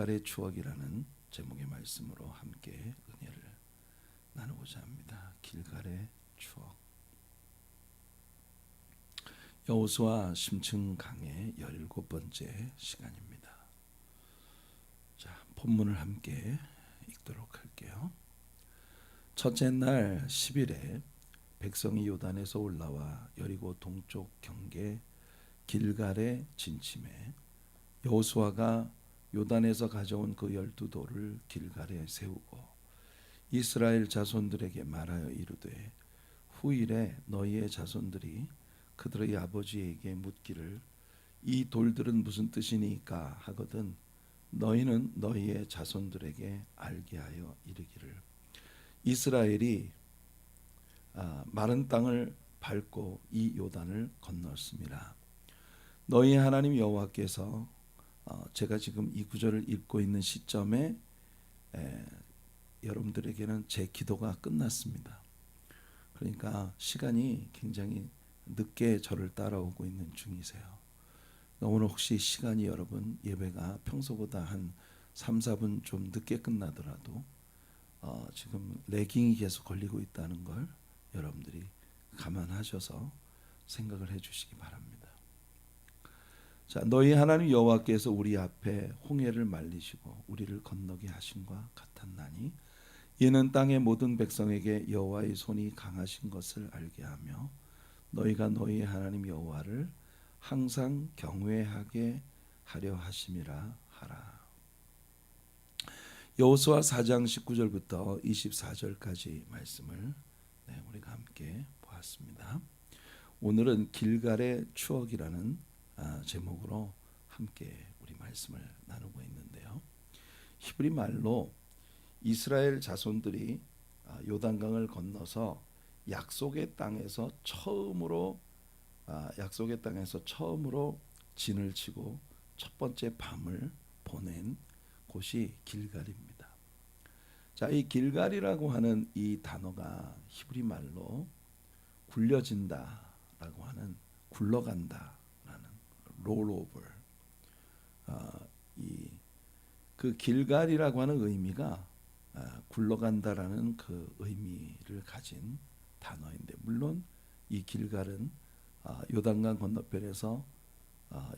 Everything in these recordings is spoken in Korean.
길갈의 추억이라는 제목의 말씀으로 함께 은혜를 나누고자 합니다. 길갈의 추억. 여호수아 심층 강의 17번째 시간입니다. 자, 본문을 함께 읽도록 할게요. 첫째 날 10일에 백성이 요단에서 올라와 여리고 동쪽 경계 길갈에 진침해 여호수아가 요단에서 가져온 그 12돌을 길갈에 세우고 이스라엘 자손들에게 말하여 이르되 후일에 너희의 자손들이 그들의 아버지에게 묻기를 이 돌들은 무슨 뜻이니까 하거든 너희는 너희의 자손들에게 알게 하여 이르기를 이스라엘이 마른 땅을 밟고 이 요단을 건넜습니다. 너희 하나님 여호와께서 제가 지금 이 구절을 읽고 있는 시점에 여러분들에게는 제 기도가 끝났습니다. 그러니까 시간이 굉장히 늦게 저를 따라오고 있는 중이세요. 오늘 혹시 시간이 여러분 예배가 평소보다 한 3, 4분 좀 늦게 끝나더라도 지금 레깅이 계속 걸리고 있다는 걸 여러분들이 감안하셔서 생각을 해주시기 바랍니다. 자, 너희 하나님 여호와께서 우리 앞에 홍해를 말리시고 우리를 건너게 하신과 같았나니 이는 땅의 모든 백성에게 여호와의 손이 강하신 것을 알게 하며 너희가 너희 하나님 여호와를 항상 경외하게 하려 하심이라 하라. 여호수아 4장 19절부터 24절까지 말씀을 우리가 함께 보았습니다. 오늘은 길갈의 추억이라는 제목으로 함께 우리 말씀을 나누고 있는데요. 히브리 말로 이스라엘 자손들이 요단강을 건너서 약속의 땅에서 처음으로 진을 치고 첫 번째 밤을 보낸 곳이 길갈입니다. 자, 이 길갈이라고 하는 이 단어가 히브리 말로 굴려진다라고 하는 굴러간다 롤오버 그 길갈이라고 하는 의미가 굴러간다라는 그 의미를 가진 단어인데 물론 이 길갈은 요단강 건너편에서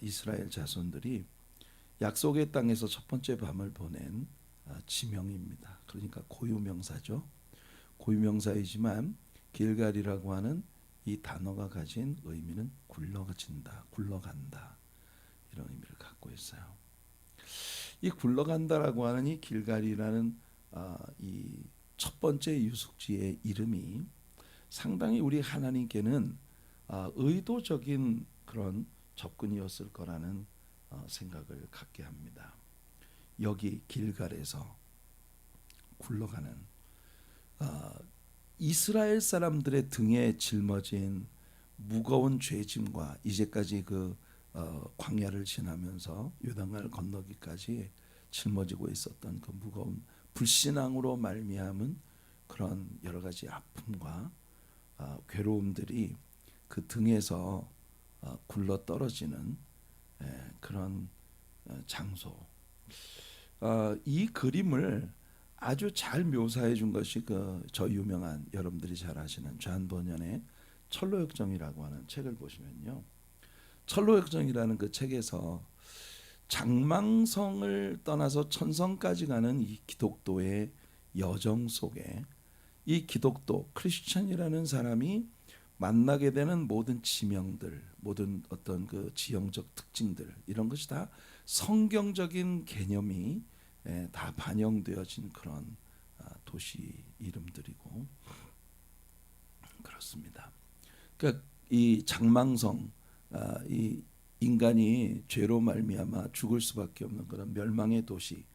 이스라엘 자손들이 약속의 땅에서 첫 번째 밤을 보낸 지명입니다. 그러니까 고유명사죠. 고유명사이지만 길갈이라고 하는 이 단어가 가진 의미는 굴러진다, 굴러간다 이런 의미를 갖고 있어요. 이 굴러간다라고 하는 이 길갈이라는 이 첫 번째 유숙지의 이름이 상당히 우리 하나님께는 의도적인 그런 접근이었을 거라는 생각을 갖게 합니다. 여기 길갈에서 굴러가는 이스라엘 사람들의 등에 짊어진 무거운 죄짐과 이제까지 그 광야를 지나면서 요단강을 건너기까지 짊어지고 있었던 그 무거운 불신앙으로 말미암은 그런 여러 가지 아픔과 괴로움들이 그 등에서 굴러 떨어지는 그런 장소. 이 그림을 아주 잘 묘사해 준 것이 저 유명한 여러분들이 잘 아시는 존 버년의 철로역정이라고 하는 책을 보시면요. 철로역정이라는 그 책에서 장망성을 떠나서 천성까지 가는 이 기독도의 여정 속에 이 기독도 크리스천이라는 사람이 만나게 되는 모든 지명들, 모든 어떤 그 지형적 특징들 이런 것이 다 성경적인 개념이 다 반영되어진 그런 도시 이름들이고 그렇습니다. 그러니까 이 장망성, 이 인간이 죄로 말미암아 죽을 수밖에 없는 그런 멸망의 도시,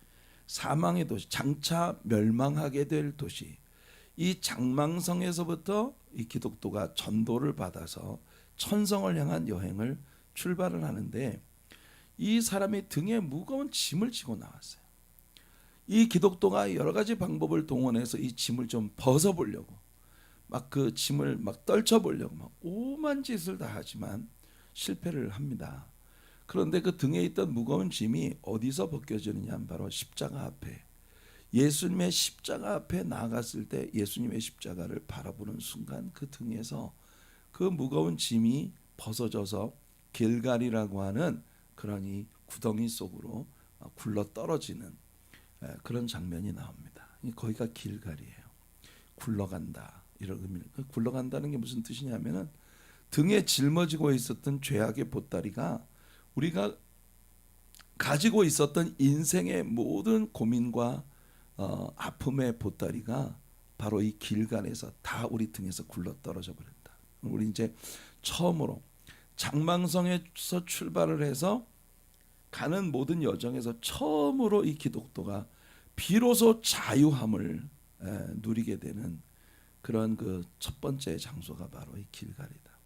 사망의 도시, 장차 멸망하게 될 도시. 이 장망성에서부터 이 기독도가 전도를 받아서 천성을 향한 여행을 출발을 하는데 이 사람이 등에 무거운 짐을 지고 나왔어요. 이 기독도가 여러 가지 방법을 동원해서 이 짐을 좀 벗어보려고 막 그 짐을 막 떨쳐보려고 막 오만 짓을 다 하지만 실패를 합니다. 그런데 그 등에 있던 무거운 짐이 어디서 벗겨지느냐 하면 바로 십자가 앞에, 예수님의 십자가 앞에 나아갔을 때 예수님의 십자가를 바라보는 순간 그 등에서 그 무거운 짐이 벗어져서 길갈이라고 하는 그런 이 구덩이 속으로 굴러 떨어지는 그런 장면이 나옵니다. 거기가 길갈이에요. 굴러간다 이런 의미는, 굴러간다는 게 무슨 뜻이냐면은 등에 짊어지고 있었던 죄악의 보따리가 우리가 가지고 있었던 인생의 모든 고민과 아픔의 보따리가 바로 이 길간에서 다 우리 등에서 굴러 떨어져 버린다. 우리 이제 처음으로 장망성에서 출발을 해서 가는 모든 여정에서 처음으로 이 기독도가 비로소 자유함을 누리게 되는 그런 그 첫 번째 장소가 바로 이 길갈이다.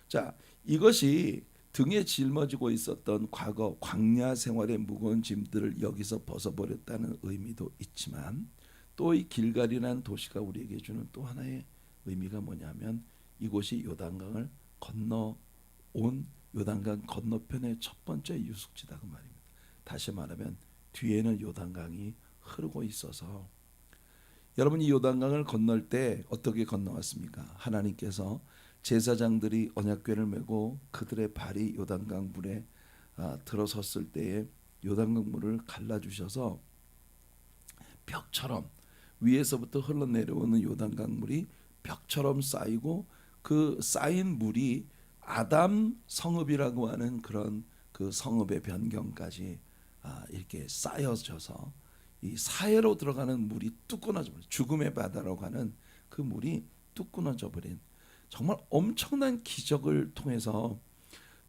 자, 이것이 등에 짊어지고 있었던 과거 광야 생활의 무거운 짐들을 여기서 벗어버렸다는 의미도 있지만, 또 이 길갈이라는 도시가 우리에게 주는 또 하나의 의미가 뭐냐면 이곳이 요단강을 건너온 요단강 건너편의 첫 번째 유숙지다 그 말입니다. 다시 말하면 뒤에는 요단강이 흐르고 있어서, 여러분 이 요단강을 건널 때 어떻게 건너왔습니까? 하나님께서 제사장들이 언약궤를 메고 그들의 발이 요단강 물에 들어섰을 때에 요단강 물을 갈라주셔서 벽처럼 위에서부터 흘러내려오는 요단강 물이 벽처럼 쌓이고, 그 쌓인 물이 아담 성읍이라고 하는 그런 그 성읍의 변경까지 이렇게 쌓여져서 이 사해로 들어가는 물이 뚝 끊어져 버린, 죽음의 바다라고 하는 그 물이 뚝 끊어져 버린 정말 엄청난 기적을 통해서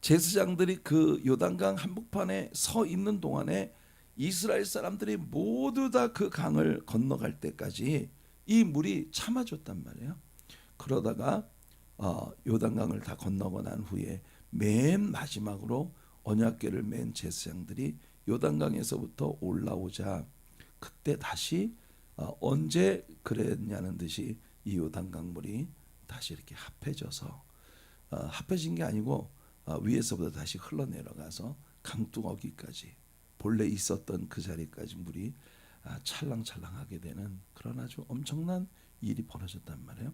제사장들이 그 요단강 한복판에 서 있는 동안에 이스라엘 사람들이 모두 다 그 강을 건너갈 때까지 이 물이 참아줬단 말이에요. 그러다가 요단강을 다 건너고 난 후에 맨 마지막으로 언약궤를 맨 제사장들이 요단강에서부터 올라오자, 그때 다시 언제 그랬냐는 듯이 이 요단강 물이 다시 이렇게 합해져서, 합해진 게 아니고 위에서부터 다시 흘러내려가서 강뚜껑기까지 본래 있었던 그 자리까지 물이 찰랑찰랑하게 되는 그런 아주 엄청난 일이 벌어졌단 말이에요.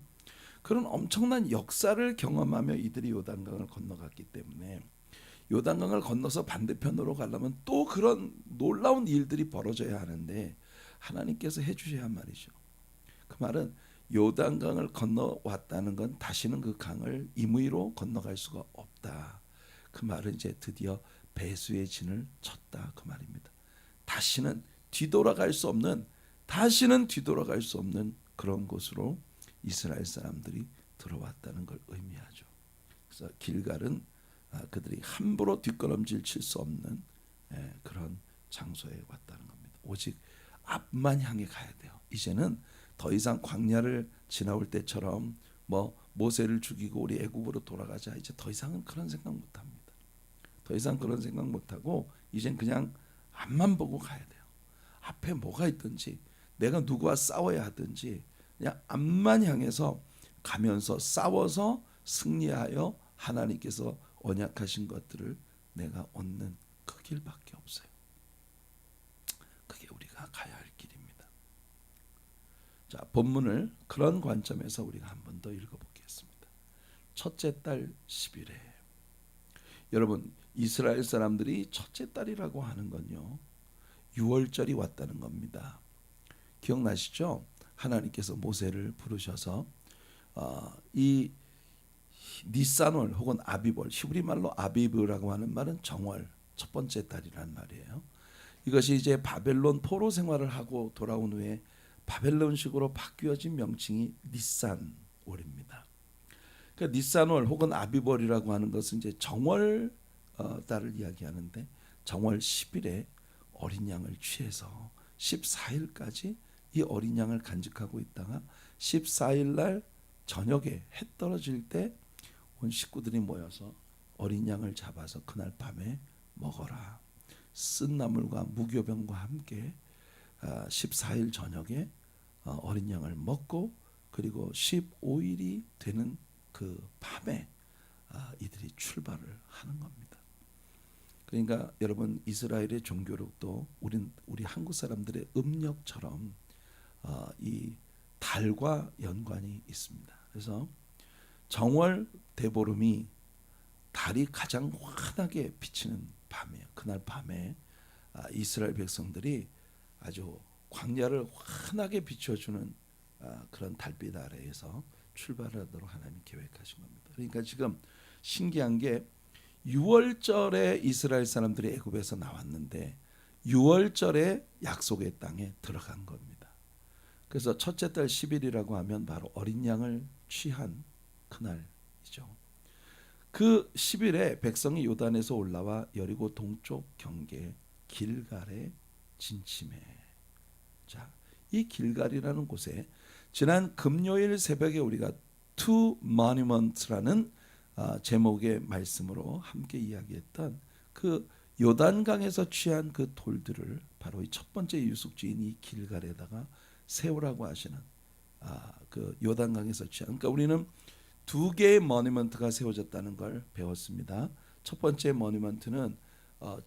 그런 엄청난 역사를 경험하며 이들이 요단강을 건너갔기 때문에 요단강을 건너서 반대편으로 가려면 또 그런 놀라운 일들이 벌어져야 하는데 하나님께서 해주셔야 한 말이죠. 그 말은 요단강을 건너왔다는 건 다시는 그 강을 임의로 건너갈 수가 없다. 그 말은 이제 드디어 배수의 진을 쳤다 그 말입니다. 다시는 뒤돌아갈 수 없는 그런 곳으로 이스라엘 사람들이 들어왔다는 걸 의미하죠. 그래서 길갈은 그들이 함부로 뒷걸음질 칠 수 없는 그런 장소에 왔다는 겁니다. 오직 앞만 향해 가야 돼요. 이제는 더 이상 광야를 지나올 때처럼 뭐 모세를 죽이고 우리 애굽으로 돌아가자, 이제 더 이상은 그런 생각 못 합니다. 더 이상 그런 생각 못 하고 이젠 그냥 앞만 보고 가야 돼요. 앞에 뭐가 있든지 내가 누구와 싸워야 하든지 그냥 앞만 향해서 가면서 싸워서 승리하여 하나님께서 언약하신 것들을 내가 얻는 그 길밖에 없어요. 그게 우리가 가야 할 길입니다. 자, 본문을 그런 관점에서 우리가 한 번 더 읽어보겠습니다. 첫째 달 10일에, 여러분 이스라엘 사람들이 첫째 달이라고 하는 건요 6월절이 왔다는 겁니다. 기억나시죠? 하나님께서 모세를 부르셔서 이 니산월 혹은 아비벌, 히브리 말로 아비브라고 하는 말은 정월, 첫 번째 달이란 말이에요. 이것이 이제 바벨론 포로 생활을 하고 돌아온 후에 바벨론식으로 바뀌어진 명칭이 니산월입니다. 그러니까 니산월 혹은 아비벌이라고 하는 것은 이제 정월 달을 이야기하는데, 정월 10일에 어린 양을 취해서 14일까지 이 어린 양을 간직하고 있다가 14일 날 저녁에 해 떨어질 때 온 식구들이 모여서 어린 양을 잡아서 그날 밤에 먹어라. 쓴 나물과 무교병과 함께 14일 저녁에 어린 양을 먹고, 그리고 15일이 되는 그 밤에 이들이 출발을 하는 겁니다. 그러니까 여러분 이스라엘의 종교력도 우리 한국 사람들의 음력처럼 이 달과 연관이 있습니다. 그래서 정월 대보름이 달이 가장 환하게 비치는 밤이에요. 그날 밤에 이스라엘 백성들이 아주 광야를 환하게 비춰주는 그런 달빛 아래에서 출발하도록 하나님이 계획하신 겁니다. 그러니까 지금 신기한 게 6월절에 이스라엘 사람들이 애굽에서 나왔는데 6월절에 약속의 땅에 들어간 겁니다. 그래서 첫째 달 10일이라고 하면 바로 어린 양을 취한 그날이죠. 그 10일에 백성이 요단에서 올라와 여리고 동쪽 경계 길갈에 진침해. 자, 이 길갈이라는 곳에 지난 금요일 새벽에 우리가 Two Monuments라는 제목의 말씀으로 함께 이야기했던 그 요단강에서 취한 그 돌들을 바로 이 첫 번째 유숙지인 이 길갈에다가 세우라고 하시는 그 요단강에서 취한. 그러니까 우리는 두 개의 머니먼트가 세워졌다는 걸 배웠습니다. 첫 번째 머니먼트는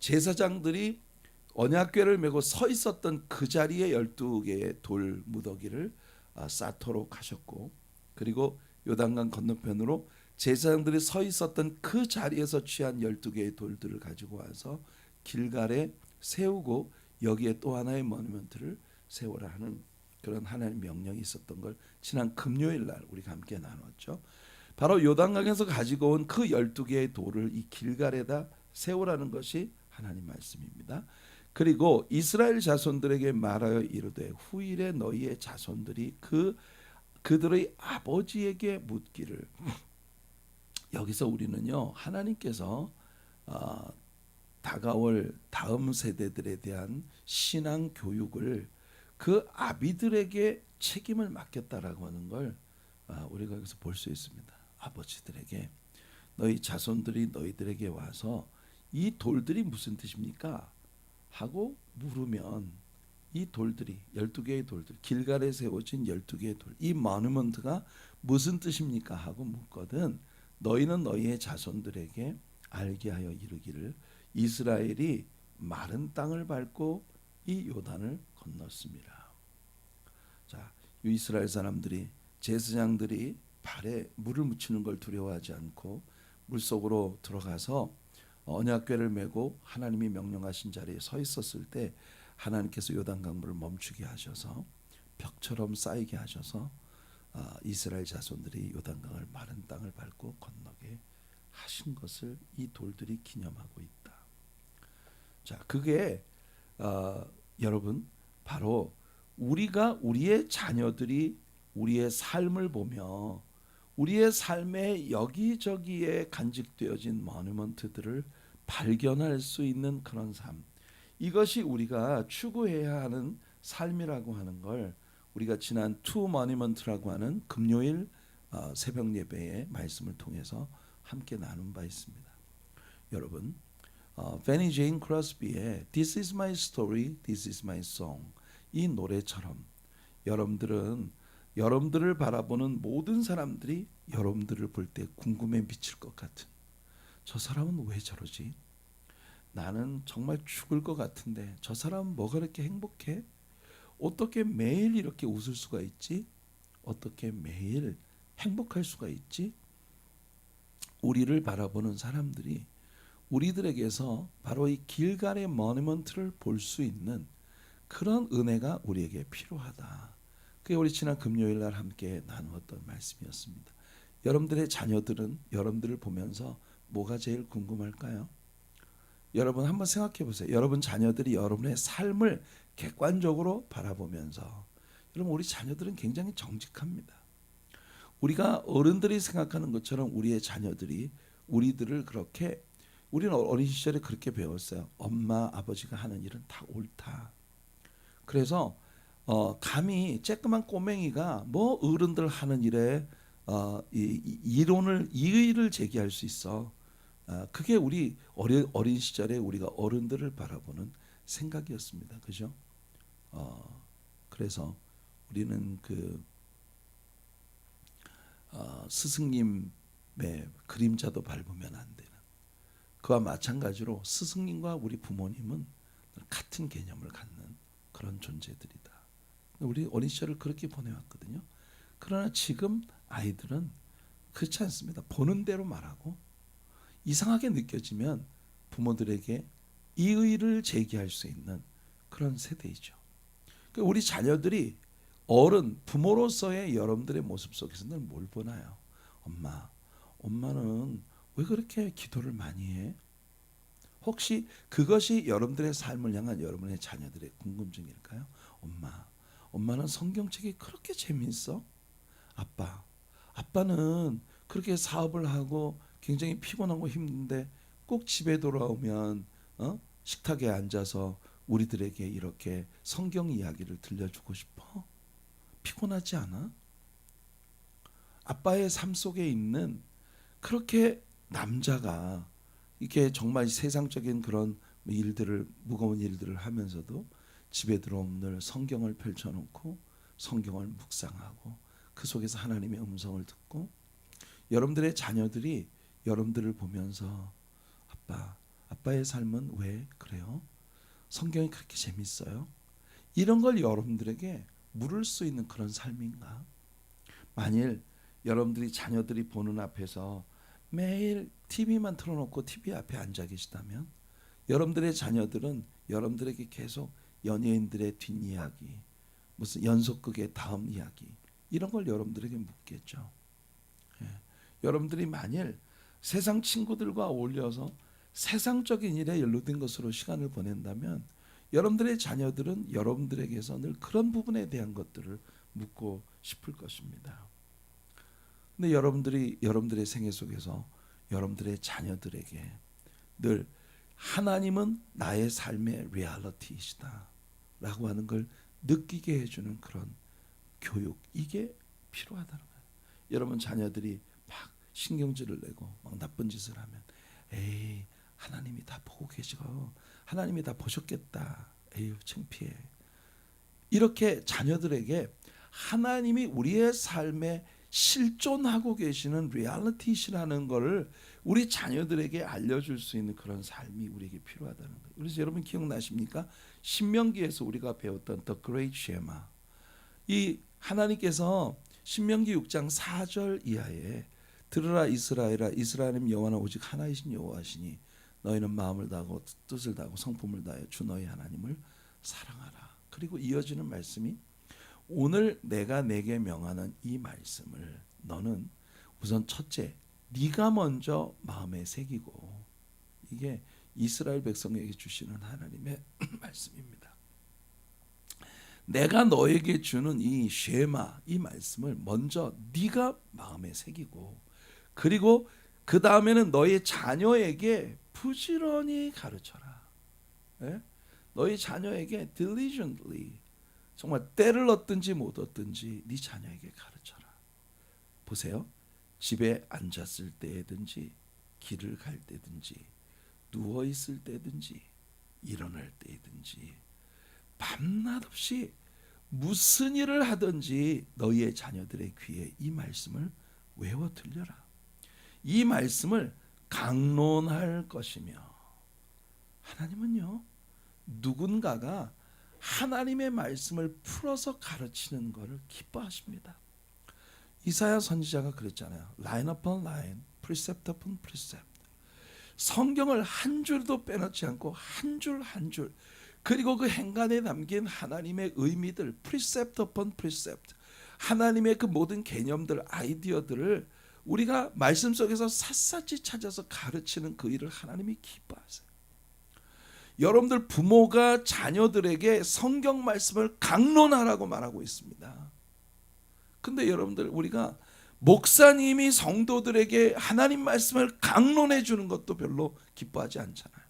제사장들이 언약궤를 메고 서 있었던 그 자리에 12개의 돌 무더기를 쌓도록 하셨고, 그리고 요단강 건너편으로 제사장들이 서 있었던 그 자리에서 취한 12개의 돌들을 가지고 와서 길갈에 세우고 여기에 또 하나의 머니먼트를 세우라 하는 그런 하나님의 명령이 있었던 걸 지난 금요일 날 우리가 함께 나눴죠. 바로 요단강에서 가지고 온 그 12개의 돌을 이 길갈에다 세우라는 것이 하나님 말씀입니다. 그리고 이스라엘 자손들에게 말하여 이르되 후일에 너희의 자손들이 그들의 아버지에게 묻기를. 여기서 우리는요 하나님께서 다가올 다음 세대들에 대한 신앙 교육을 그 아비들에게 책임을 맡겼다라고 하는 걸 우리가 여기서 볼 수 있습니다. 아버지들에게 너희 자손들이 너희들에게 와서 이 돌들이 무슨 뜻입니까? 하고 물으면 이 돌들이 12개의 돌들, 길갈에 세워진 12개의 돌, 이 모누먼트가 무슨 뜻입니까? 하고 묻거든 너희는 너희의 자손들에게 알게 하여 이르기를 이스라엘이 마른 땅을 밟고 이 요단을 건넜습니다. 자, 이스라엘 사람들이 제사장들이 발에 물을 묻히는 걸 두려워하지 않고 물속으로 들어가서 언약궤를 메고 하나님이 명령하신 자리에 서 있었을 때 하나님께서 요단강물을 멈추게 하셔서 벽처럼 쌓이게 하셔서 이스라엘 자손들이 요단강을 마른 땅을 밟고 건너게 하신 것을 이 돌들이 기념하고 있다. 자, 그게 여러분 바로 우리가 우리의 자녀들이 우리의 삶을 보며 우리의 삶에 여기저기에 간직되어진 모누먼트들을 발견할 수 있는 그런 삶, 이것이 우리가 추구해야 하는 삶이라고 하는 걸 우리가 지난 투 모니먼트라고 하는 금요일 새벽 예배의 말씀을 통해서 함께 나눈 바 있습니다. 여러분, 페니 제인 크로스비의 This is my story, this is my song 이 노래처럼 여러분들을 바라보는 모든 사람들이 여러분들을 볼 때 궁금해 미칠 것 같은, 저 사람은 왜 저러지? 나는 정말 죽을 것 같은데 저 사람은 뭐가 그렇게 행복해? 어떻게 매일 이렇게 웃을 수가 있지? 어떻게 매일 행복할 수가 있지? 우리를 바라보는 사람들이 우리들에게서 바로 이 길갈의 모니먼트를 볼 수 있는 그런 은혜가 우리에게 필요하다. 그게 우리 지난 금요일 날 함께 나누었던 말씀이었습니다. 여러분들의 자녀들은 여러분들을 보면서 뭐가 제일 궁금할까요? 여러분 한번 생각해 보세요. 여러분 자녀들이 여러분의 삶을 객관적으로 바라보면서, 여러분 우리 자녀들은 굉장히 정직합니다. 우리가 어른들이 생각하는 것처럼 우리의 자녀들이 우리들을 그렇게, 우리는 어린 시절에 그렇게 배웠어요. 엄마 아버지가 하는 일은 다 옳다. 그래서 감히 쬐끄만 꼬맹이가 뭐 어른들 하는 일에 이의를 제기할 수 있어. 그게 우리 어린 시절에 우리가 어른들을 바라보는 생각이었습니다. 그죠? 그래서 우리는 그 스승님의 그림자도 밟으면 안 되는 그와 마찬가지로 스승님과 우리 부모님은 같은 개념을 갖는 그런 존재들이다. 우리 어린 시절을 그렇게 보내왔거든요. 그러나 지금 아이들은 그렇지 않습니다. 보는 대로 말하고 이상하게 느껴지면 부모들에게 이의를 제기할 수 있는 그런 세대이죠. 우리 자녀들이 어른, 부모로서의 여러분들의 모습 속에서는 뭘 보나요? 엄마는 왜 그렇게 기도를 많이 해? 혹시 그것이 여러분들의 삶을 향한 여러분의 자녀들의 궁금증일까요? 엄마는 성경책이 그렇게 재미있어? 아빠는 그렇게 사업을 하고 굉장히 피곤하고 힘든데 꼭 집에 돌아오면 식탁에 앉아서 우리들에게 이렇게 성경 이야기를 들려주고 싶어? 피곤하지 않아? 아빠의 삶 속에 있는 그렇게 남자가 이게 정말 세상적인 그런 무거운 일들을 하면서도 집에 들어오면 늘 성경을 펼쳐놓고 성경을 묵상하고 그 속에서 하나님의 음성을 듣고 여러분들의 자녀들이 여러분들을 보면서 아빠의 삶은 왜 그래요? 성경이 그렇게 재밌어요? 이런 걸 여러분들에게 물을 수 있는 그런 삶인가? 만일 여러분들이 자녀들이 보는 앞에서 매일 TV만 틀어놓고 TV 앞에 앉아 계시다면 여러분들의 자녀들은 여러분들에게 계속 연예인들의 뒷이야기, 무슨 연속극의 다음 이야기 이런 걸 여러분들에게 묻겠죠. 여러분들이 만일 세상 친구들과 어울려서 세상적인 일에 연루된 것으로 시간을 보낸다면 여러분들의 자녀들은 여러분들에게서 늘 그런 부분에 대한 것들을 묻고 싶을 것입니다. 근데 여러분들이 여러분들의 생애 속에서 여러분들의 자녀들에게 늘 하나님은 나의 삶의 리얼리티이시다 라고 하는 걸 느끼게 해주는 그런 교육, 이게 필요하다는 거예요. 여러분 자녀들이 막 신경질을 내고 막 나쁜 짓을 하면 에이 하나님이 다 보고 계시고 하나님이 다 보셨겠다. 에휴 창피해. 이렇게 자녀들에게 하나님이 우리의 삶에 실존하고 계시는 리얼리티시라는 것을 우리 자녀들에게 알려줄 수 있는 그런 삶이 우리에게 필요하다는 거예요. 그래서 여러분 기억나십니까? 신명기에서 우리가 배웠던 The Great Shema. 이 하나님께서 신명기 6장 4절 이하에 들으라 이스라엘아 이스라엘은 여호와는 오직 하나이신 여호와시니 너희는 마음을 다하고 뜻을 다하고 성품을 다하여 주 너희 하나님을 사랑하라. 그리고 이어지는 말씀이 오늘 내가 내게 명하는 이 말씀을 너는 우선 첫째 네가 먼저 마음에 새기고 이게 이스라엘 백성에게 주시는 하나님의 말씀입니다. 내가 너에게 주는 이 쉐마 이 말씀을 먼저 네가 마음에 새기고 그리고 그 다음에는 너희 자녀에게 부지런히 가르쳐라. 예? 너희 자녀에게 diligently 정말 때를 얻든지 못 얻든지 네 자녀에게 가르쳐라. 보세요. 집에 앉았을 때든지 길을 갈 때든지 누워 있을 때든지 일어날 때든지 밤낮 없이 무슨 일을 하든지 너희의 자녀들의 귀에 이 말씀을 외워 들려라. 이 말씀을 강론할 것이며 하나님은요 누군가가 하나님의 말씀을 풀어서 가르치는 것을 기뻐하십니다. 이사야 선지자가 그랬잖아요. Line upon line, precept upon precept. 성경을 한 줄도 빼놓지 않고 한 줄 한 줄 그리고 그 행간에 담긴 하나님의 의미들 precept upon precept 하나님의 그 모든 개념들 아이디어들을 우리가 말씀 속에서 샅샅이 찾아서 가르치는 그 일을 하나님이 기뻐하세요. 여러분들 부모가 자녀들에게 성경 말씀을 강론하라고 말하고 있습니다. 근데 여러분들 우리가 목사님이 성도들에게 하나님 말씀을 강론해 주는 것도 별로 기뻐하지 않잖아요.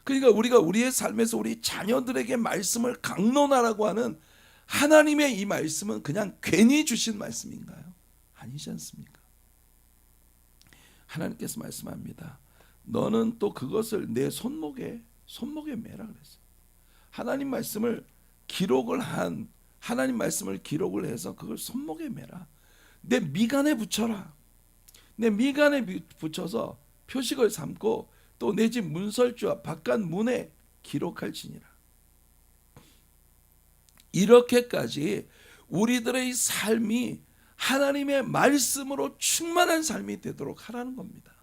그러니까 우리가 우리의 삶에서 우리 자녀들에게 말씀을 강론하라고 하는 하나님의 이 말씀은 그냥 괜히 주신 말씀인가요? 아니지 않습니까? 하나님께서 말씀합니다. 너는 또 그것을 내 손목에 매라 그랬어요. 하나님 말씀을 기록을 해서 그걸 손목에 매라. 내 미간에 붙여라. 내 미간에 붙여서 표식을 삼고 또 내 집 문설주와 바깥 문에 기록할지니라. 이렇게까지 우리들의 삶이 하나님의 말씀으로 충만한 삶이 되도록 하라는 겁니다.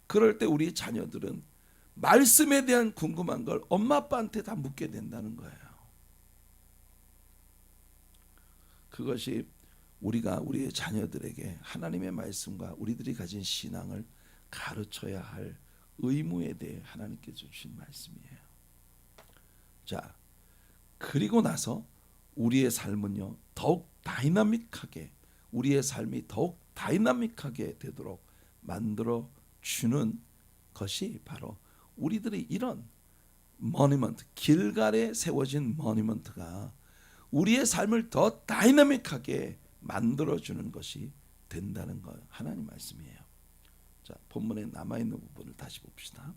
그럴 때 우리 자녀들은 말씀에 대한 궁금한 걸 엄마 아빠한테 다 묻게 된다는 거예요. 그것이 우리가 우리의 자녀들에게 하나님의 말씀과 우리들이 가진 신앙을 가르쳐야 할 의무에 대해 하나님께서 주신 말씀이에요. 자, 그리고 나서 우리의 삶은요, 더욱 다이나믹하게, 우리의 삶이 더욱 다이나믹하게 되도록 만들어 주는 것이 바로 우리들의 이런 모니먼트, 길갈에 세워진 모니먼트가 우리의 삶을 더 다이나믹하게 만들어주는 것이 된다는 거 하나님 말씀이에요. 자, 본문에 남아있는 부분을 다시 봅시다.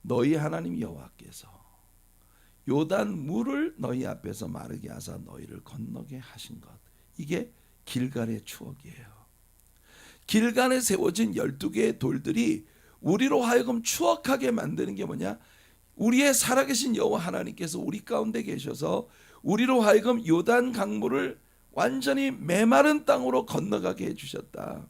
너희 하나님 여호와께서 요단 물을 너희 앞에서 마르게 하사 너희를 건너게 하신 것, 이게 길갈의 추억이에요. 길갈에 세워진 12개의 돌들이 우리로 하여금 추억하게 만드는 게 뭐냐? 우리의 살아계신 여호와 하나님께서 우리 가운데 계셔서 우리로 하여금 요단 강물을 완전히 메마른 땅으로 건너가게 해주셨다.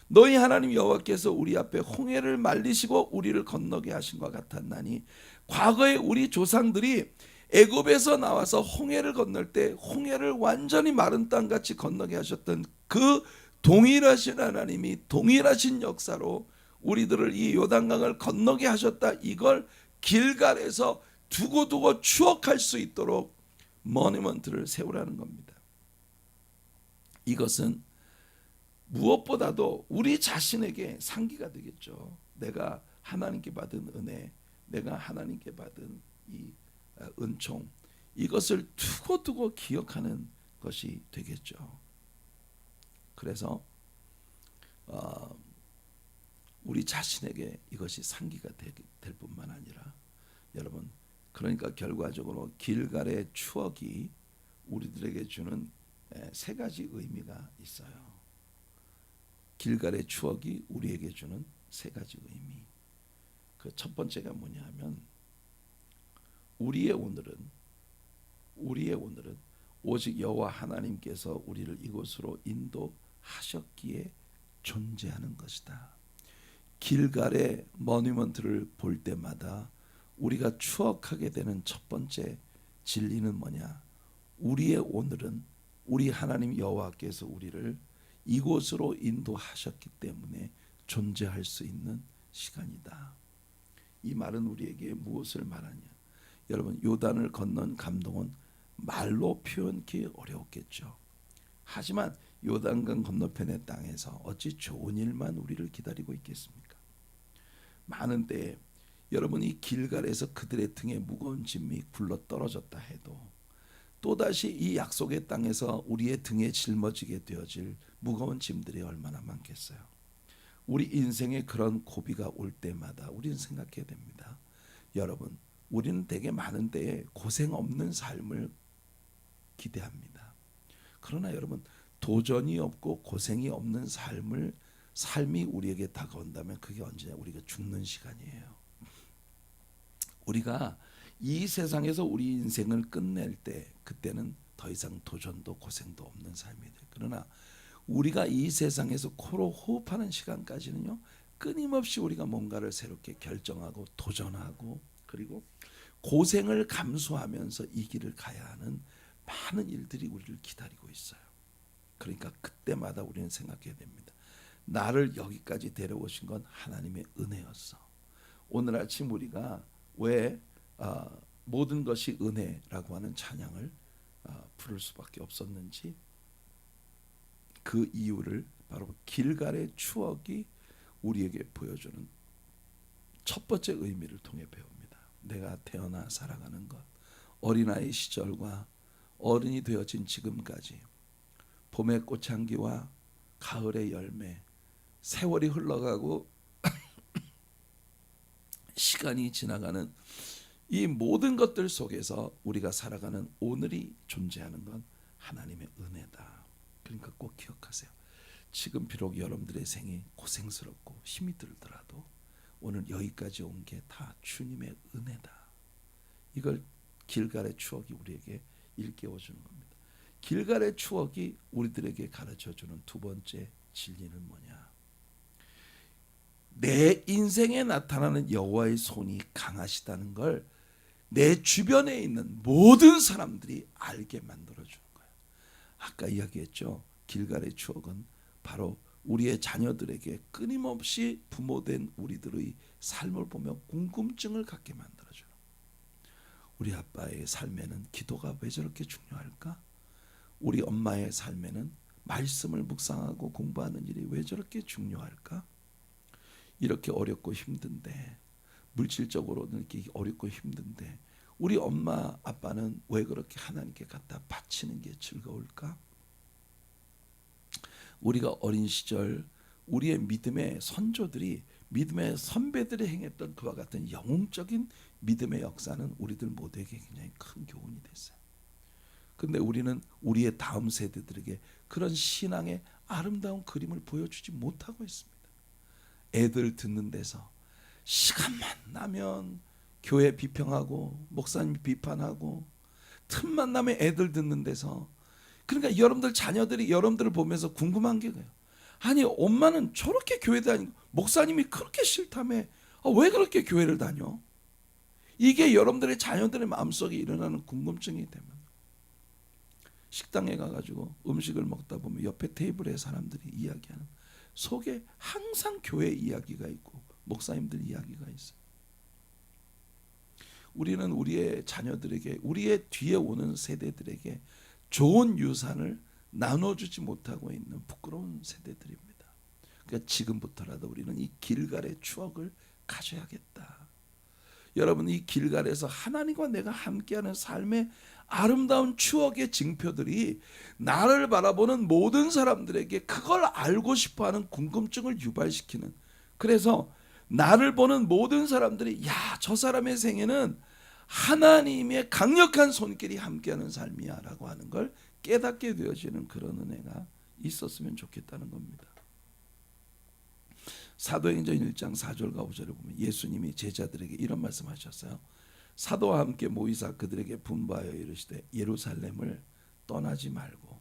너희 하나님 여호와께서 우리 앞에 홍해를 말리시고 우리를 건너게 하신 것 같았나니, 과거에 우리 조상들이 애굽에서 나와서 홍해를 건널 때 홍해를 완전히 마른 땅같이 건너게 하셨던 그 동일하신 하나님이 동일하신 역사로 우리들을 이 요단강을 건너게 하셨다. 이걸 길갈에서 두고두고 추억할 수 있도록 모니먼트를 세우라는 겁니다. 이것은 무엇보다도 우리 자신에게 상기가 되겠죠. 내가 하나님께 받은 은혜, 내가 하나님께 받은 이 은총, 이것을 두고두고 기억하는 것이 되겠죠. 그래서 우리 자신에게 이것이 상기가 될 뿐만 아니라, 여러분, 그러니까 결과적으로 길갈의 추억이 우리들에게 주는 세 가지 의미가 있어요. 길갈의 추억이 우리에게 주는 세 가지 의미. 그 첫 번째가 뭐냐 하면, 우리의 오늘은 오직 여호와 하나님께서 우리를 이곳으로 인도하셨기에 존재하는 것이다. 길갈의 모니먼트를 볼 때마다 우리가 추억하게 되는 첫 번째 진리는 뭐냐? 우리의 오늘은 우리 하나님 여호와께서 우리를 이곳으로 인도하셨기 때문에 존재할 수 있는 시간이다. 이 말은 우리에게 무엇을 말하냐? 여러분, 요단을 건넌 감동은 말로 표현하기 어려웠겠죠. 하지만 요단강 건너편의 땅에서 어찌 좋은 일만 우리를 기다리고 있겠습니까? 많은 때에 여러분이 길갈에서 그들의 등에 무거운 짐이 굴러 떨어졌다 해도 또다시 이 약속의 땅에서 우리의 등에 짊어지게 되어질 무거운 짐들이 얼마나 많겠어요. 우리 인생에 그런 고비가 올 때마다 우리는 생각해야 됩니다. 여러분, 우리는 되게 많은 때에 고생 없는 삶을 기대합니다. 그러나 여러분, 도전이 없고 고생이 없는 삶이 우리에게 다가온다면 그게 언제냐? 우리가 죽는 시간이에요. 우리가 이 세상에서 우리 인생을 끝낼 때, 그때는 더 이상 도전도 고생도 없는 삶이 돼요. 그러나 우리가 이 세상에서 코로 호흡하는 시간까지는요, 끊임없이 우리가 뭔가를 새롭게 결정하고 도전하고, 그리고 고생을 감수하면서 이 길을 가야 하는 많은 일들이 우리를 기다리고 있어요. 그러니까 그때마다 우리는 생각해야 됩니다. 나를 여기까지 데려오신 건 하나님의 은혜였어. 오늘 아침 우리가 왜 모든 것이 은혜라고 하는 찬양을 부를 수밖에 없었는지, 그 이유를 바로 길갈의 추억이 우리에게 보여주는 첫 번째 의미를 통해 배웁니다. 내가 태어나 살아가는 것, 어린아이 시절과 어른이 되어진 지금까지 봄의 꽃향기와 가을의 열매, 세월이 흘러가고 시간이 지나가는 이 모든 것들 속에서 우리가 살아가는 오늘이 존재하는 건 하나님의 은혜다. 그러니까 꼭 기억하세요. 지금 비록 여러분들의 생이 고생스럽고 힘이 들더라도 오늘 여기까지 온 게 다 주님의 은혜다. 이걸 길갈의 추억이 우리에게 일깨워 주는 겁니다. 길갈의 추억이 우리들에게 가르쳐주는 두 번째 진리는 뭐냐? 내 인생에 나타나는 여호와의 손이 강하시다는 걸 내 주변에 있는 모든 사람들이 알게 만들어주는 거예요. 아까 이야기했죠. 길갈의 추억은 바로 우리의 자녀들에게 끊임없이 부모된 우리들의 삶을 보며 궁금증을 갖게 만들어줘요. 우리 아빠의 삶에는 기도가 왜 저렇게 중요할까? 우리 엄마의 삶에는 말씀을 묵상하고 공부하는 일이 왜 저렇게 중요할까? 이렇게 어렵고 힘든데, 물질적으로는 이렇게 어렵고 힘든데 우리 엄마 아빠는 왜 그렇게 하나님께 갖다 바치는 게 즐거울까? 우리가 어린 시절 우리의 믿음의 선조들이, 믿음의 선배들이 행했던 그와 같은 영웅적인 믿음의 역사는 우리들 모두에게 굉장히 큰 교훈이 됐어요. 근데 우리는 우리의 다음 세대들에게 그런 신앙의 아름다운 그림을 보여주지 못하고 있습니다. 애들 듣는 데서 시간만 나면 교회 비평하고 목사님 비판하고, 틈만 나면 애들 듣는 데서, 그러니까 여러분들 자녀들이 여러분들을 보면서 궁금한 게 그래요. 아니 엄마는 저렇게 교회 다니고 목사님이 그렇게 싫다며 왜 그렇게 교회를 다녀? 이게 여러분들의 자녀들의 마음속에 일어나는 궁금증이 되면, 식당에 가가지고 음식을 먹다 보면 옆에 테이블에 사람들이 이야기하는 속에 항상 교회 이야기가 있고 목사님들 이야기가 있어요. 우리는 우리의 자녀들에게, 우리의 뒤에 오는 세대들에게 좋은 유산을 나눠주지 못하고 있는 부끄러운 세대들입니다. 그러니까 지금부터라도 우리는 이 길갈의 추억을 가져야겠다. 여러분, 이 길갈에서 하나님과 내가 함께하는 삶의 아름다운 추억의 징표들이 나를 바라보는 모든 사람들에게 그걸 알고 싶어하는 궁금증을 유발시키는, 그래서 나를 보는 모든 사람들이 야, 저 사람의 생애는 하나님의 강력한 손길이 함께하는 삶이야 라고 하는 걸 깨닫게 되어지는 그런 은혜가 있었으면 좋겠다는 겁니다. 사도행전 1장 4절과 5절에 보면 예수님이 제자들에게 이런 말씀하셨어요. 사도와 함께 모이사 그들에게 분부하여 이르시되 예루살렘을 떠나지 말고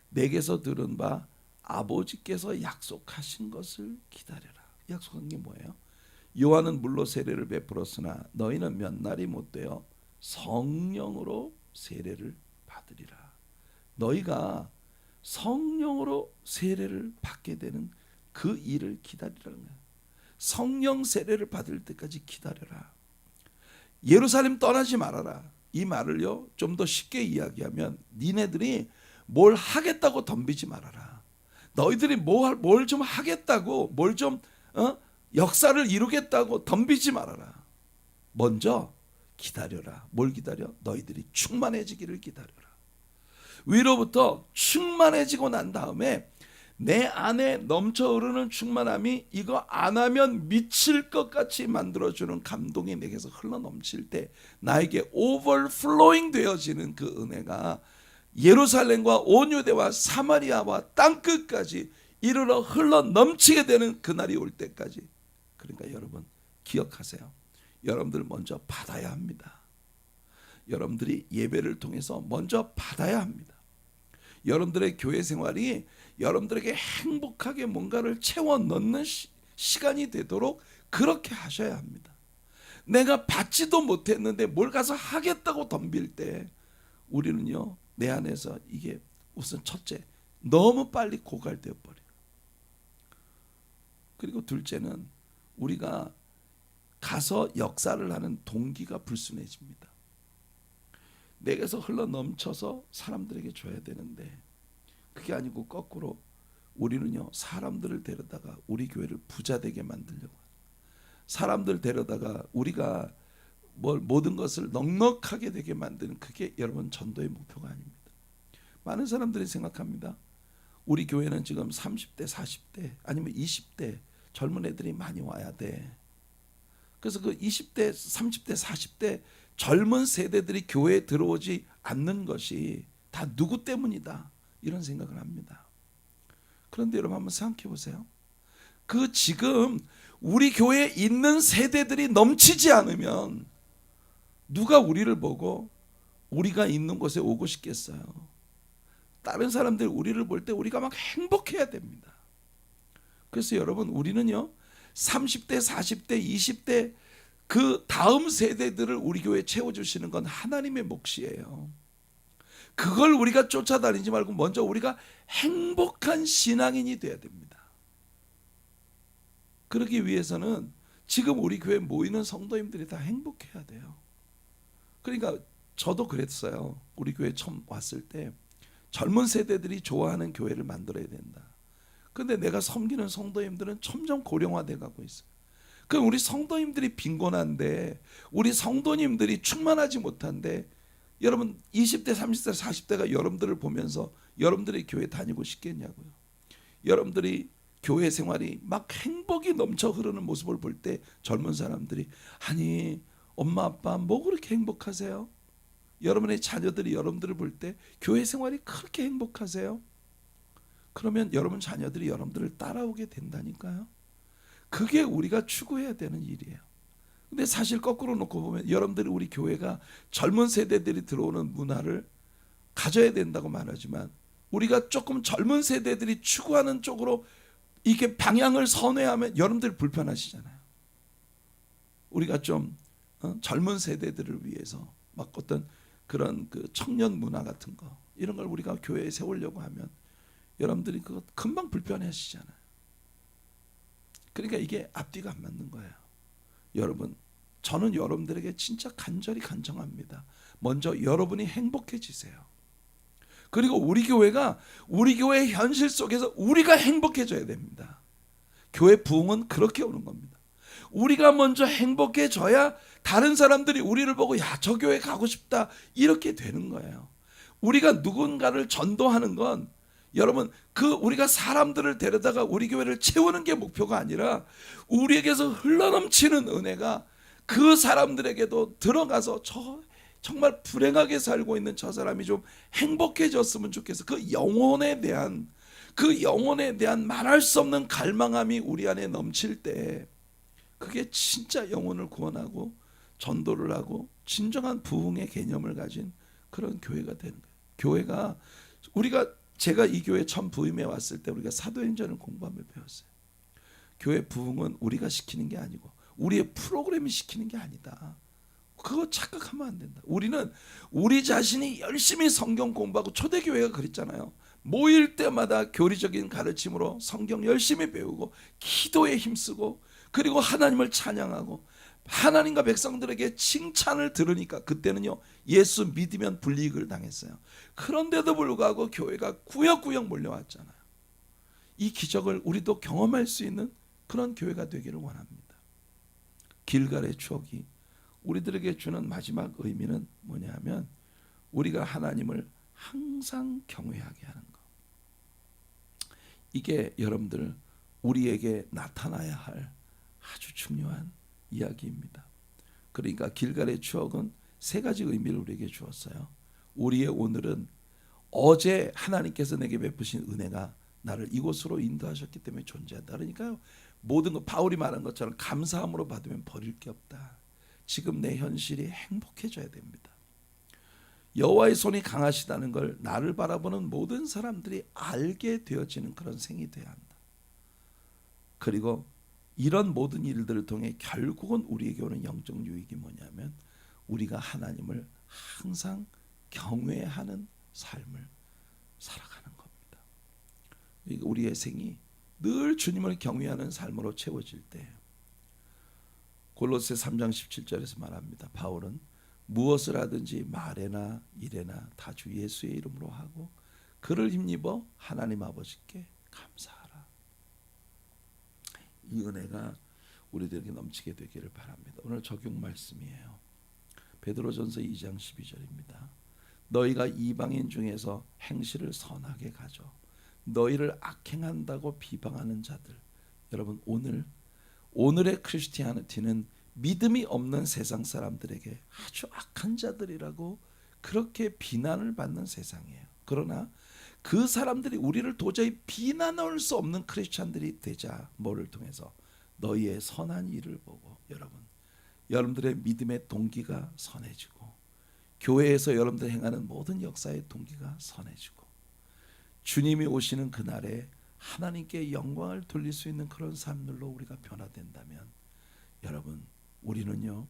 내게서 들은 바 아버지께서 약속하신 것을 기다려라. 약속한 게 뭐예요? 요한은 물로 세례를 베풀었으나 너희는 몇 날이 못되어 성령으로 세례를 받으리라. 너희가 성령으로 세례를 받게 되는 그 일을 기다리라는 거예요. 성령 세례를 받을 때까지 기다려라. 예루살렘 떠나지 말아라. 이 말을요 좀 더 쉽게 이야기하면 니네들이 뭘 하겠다고 덤비지 말아라. 너희들이 뭘 좀 하겠다고, 뭘 좀 역사를 이루겠다고 덤비지 말아라. 먼저 기다려라. 뭘 기다려? 너희들이 충만해지기를 기다려라. 위로부터 충만해지고 난 다음에 내 안에 넘쳐 흐르는 충만함이 이거 안 하면 미칠 것 같이 만들어주는 감동이 내게서 흘러넘칠 때 나에게 오버플로잉 되어지는 그 은혜가 예루살렘과 온 유대와 사마리아와 땅끝까지 이르러 흘러넘치게 되는 그날이 올 때까지, 그러니까 여러분 기억하세요. 여러분들 먼저 받아야 합니다. 여러분들이 예배를 통해서 먼저 받아야 합니다. 여러분들의 교회 생활이 여러분들에게 행복하게 뭔가를 채워 넣는 시간이 되도록 그렇게 하셔야 합니다. 내가 받지도 못했는데 뭘 가서 하겠다고 덤빌 때 우리는요 내 안에서 이게 우선 첫째 너무 빨리 고갈되어 버려요. 그리고 둘째는 우리가 가서 역사를 하는 동기가 불순해집니다. 내게서 흘러 넘쳐서 사람들에게 줘야 되는데 그게 아니고 거꾸로 우리는요 사람들을 데려다가 우리 교회를 부자 되게 만들려고, 사람들 데려다가 우리가 모든 것을 넉넉하게 되게 만드는, 그게 여러분 전도의 목표가 아닙니다. 많은 사람들이 생각합니다. 우리 교회는 지금 30대 40대 아니면 20대 젊은 애들이 많이 와야 돼. 그래서 그 20대 30대 40대 젊은 세대들이 교회에 들어오지 않는 것이 다 누구 때문이다 이런 생각을 합니다. 그런데 여러분 한번 생각해 보세요. 그 지금 우리 교회에 있는 세대들이 넘치지 않으면 누가 우리를 보고 우리가 있는 곳에 오고 싶겠어요? 다른 사람들 우리를 볼 때 우리가 막 행복해야 됩니다. 그래서 여러분 우리는요 30대, 40대, 20대 그 다음 세대들을 우리 교회에 채워주시는 건 하나님의 몫이에요. 그걸 우리가 쫓아다니지 말고 먼저 우리가 행복한 신앙인이 돼야 됩니다. 그러기 위해서는 지금 우리 교회에 모이는 성도님들이 다 행복해야 돼요. 그러니까 저도 그랬어요. 우리 교회 처음 왔을 때 젊은 세대들이 좋아하는 교회를 만들어야 된다. 근데 내가 섬기는 성도님들은 점점 고령화돼 가고 있어요. 그럼 우리 성도님들이 빈곤한데, 우리 성도님들이 충만하지 못한데, 여러분 20대, 30대, 40대가 여러분들을 보면서 여러분들이 교회 다니고 싶겠냐고요. 여러분들이 교회 생활이 막 행복이 넘쳐 흐르는 모습을 볼 때 젊은 사람들이 아니 엄마 아빠 뭐 그렇게 행복하세요? 여러분의 자녀들이 여러분들을 볼 때 교회 생활이 그렇게 행복하세요? 그러면 여러분 자녀들이 여러분들을 따라오게 된다니까요. 그게 우리가 추구해야 되는 일이에요. 근데 사실 거꾸로 놓고 보면 여러분들이 우리 교회가 젊은 세대들이 들어오는 문화를 가져야 된다고 말하지만 우리가 조금 젊은 세대들이 추구하는 쪽으로 이렇게 방향을 선회하면 여러분들 불편하시잖아요. 우리가 좀 젊은 세대들을 위해서 막 어떤 그런 그 청년 문화 같은 거 이런 걸 우리가 교회에 세우려고 하면 여러분들이 그거 금방 불편해하시잖아요. 그러니까 이게 앞뒤가 안 맞는 거예요. 여러분, 저는 여러분들에게 진짜 간절히 간청합니다. 먼저 여러분이 행복해지세요. 그리고 우리 교회가 우리 교회의 현실 속에서 우리가 행복해져야 됩니다. 교회 부흥은 그렇게 오는 겁니다. 우리가 먼저 행복해져야 다른 사람들이 우리를 보고 야, 저 교회 가고 싶다 이렇게 되는 거예요. 우리가 누군가를 전도하는 건 여러분 그 우리가 사람들을 데려다가 우리 교회를 채우는 게 목표가 아니라 우리에게서 흘러넘치는 은혜가 그 사람들에게도 들어가서 정말 불행하게 살고 있는 저 사람이 좀 행복해졌으면 좋겠어. 그 영혼에 대한 말할 수 없는 갈망함이 우리 안에 넘칠 때 그게 진짜 영혼을 구원하고 전도를 하고 진정한 부흥의 개념을 가진 그런 교회가 되는 거예요. 교회가 제가 이 교회 처음 부임해 왔을 때 우리가 사도행전을 공부하며 배웠어요. 교회 부흥은 우리가 시키는 게 아니고 우리의 프로그램이 시키는 게 아니다. 그거 착각하면 안 된다. 우리는 우리 자신이 열심히 성경 공부하고 초대교회가 그랬잖아요. 모일 때마다 교리적인 가르침으로 성경 열심히 배우고 기도에 힘쓰고 그리고 하나님을 찬양하고 하나님과 백성들에게 칭찬을 들으니까 그때는요 예수 믿으면 불이익을 당했어요. 그런데도 불구하고 교회가 구역구역 몰려왔잖아요. 이 기적을 우리도 경험할 수 있는 그런 교회가 되기를 원합니다. 길갈의 추억이 우리들에게 주는 마지막 의미는 뭐냐 하면 우리가 하나님을 항상 경외하게 하는 것. 이게 여러분들 우리에게 나타나야 할 아주 중요한 이야기입니다. 그러니까 길갈의 추억은 세 가지 의미를 우리에게 주었어요. 우리의 오늘은 어제 하나님께서 내게 베푸신 은혜가 나를 이곳으로 인도하셨기 때문에 존재한다. 그러니까 모든 것 바울이 말한 것처럼 감사함으로 받으면 버릴 게 없다. 지금 내 현실이 행복해져야 됩니다. 여호와의 손이 강하시다는 걸 나를 바라보는 모든 사람들이 알게 되어지는 그런 생이 되어야 한다. 그리고 이런 모든 일들을 통해 결국은 우리에게 오는 영적 유익이 뭐냐면 우리가 하나님을 항상 경외하는 삶을 살아가는 겁니다. 우리의 생이 늘 주님을 경외하는 삶으로 채워질 때 골로새 3장 17절에서 말합니다. 바울은 무엇을 하든지 말에나 일에나 다 주 예수의 이름으로 하고 그를 힘입어 하나님 아버지께 감사하라. 이 은혜가 우리들에게 넘치게 되기를 바랍니다. 오늘 적용 말씀이에요. 베드로전서 2장 12절입니다. 너희가 이방인 중에서 행실을 선하게 가져 너희를 악행한다고 비방하는 자들. 여러분 오늘의 크리스티아니티는 믿음이 없는 세상 사람들에게 아주 악한 자들이라고 그렇게 비난을 받는 세상이에요. 그러나 그 사람들이 우리를 도저히 비난할 수 없는 크리스찬들이 되자. 뭐를 통해서? 너희의 선한 일을 보고 여러분들의 믿음의 동기가 선해지고 교회에서 여러분들 행하는 모든 역사의 동기가 선해지고 주님이 오시는 그날에 하나님께 영광을 돌릴 수 있는 그런 삶들로 우리가 변화된다면 여러분 우리는요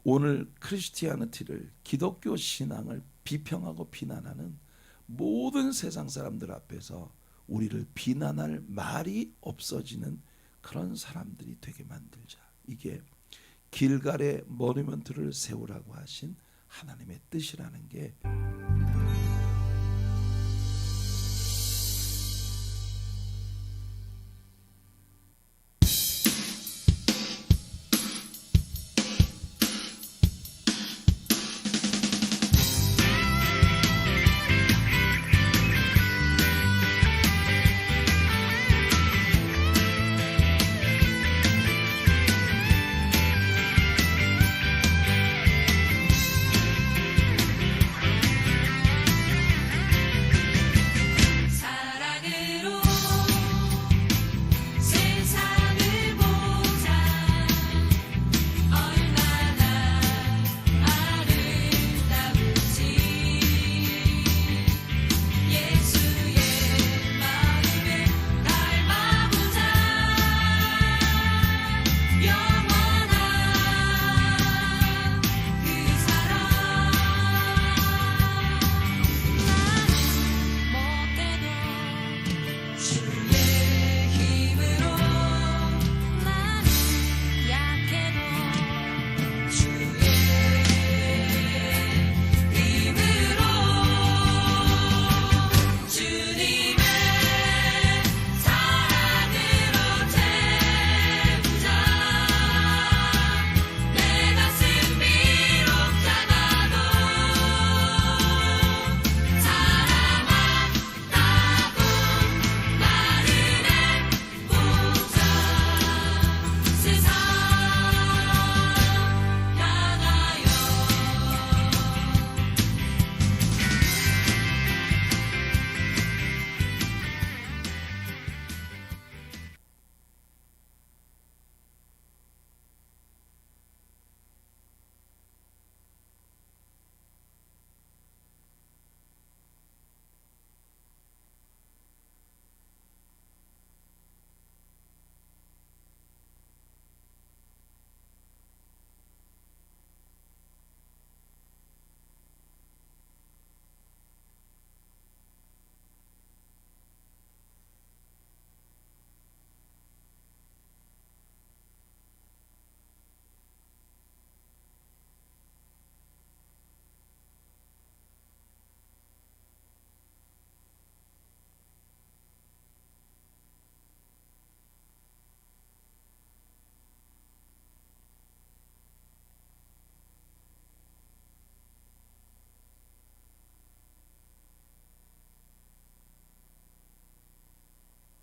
오늘 크리스티아니티를 기독교 신앙을 비평하고 비난하는 모든 세상 사람들 앞에서 우리를 비난할 말이 없어지는 그런 사람들이 되게 만들자. 이게 길갈에 모니먼트를 세우라고 하신 하나님의 뜻이라는 게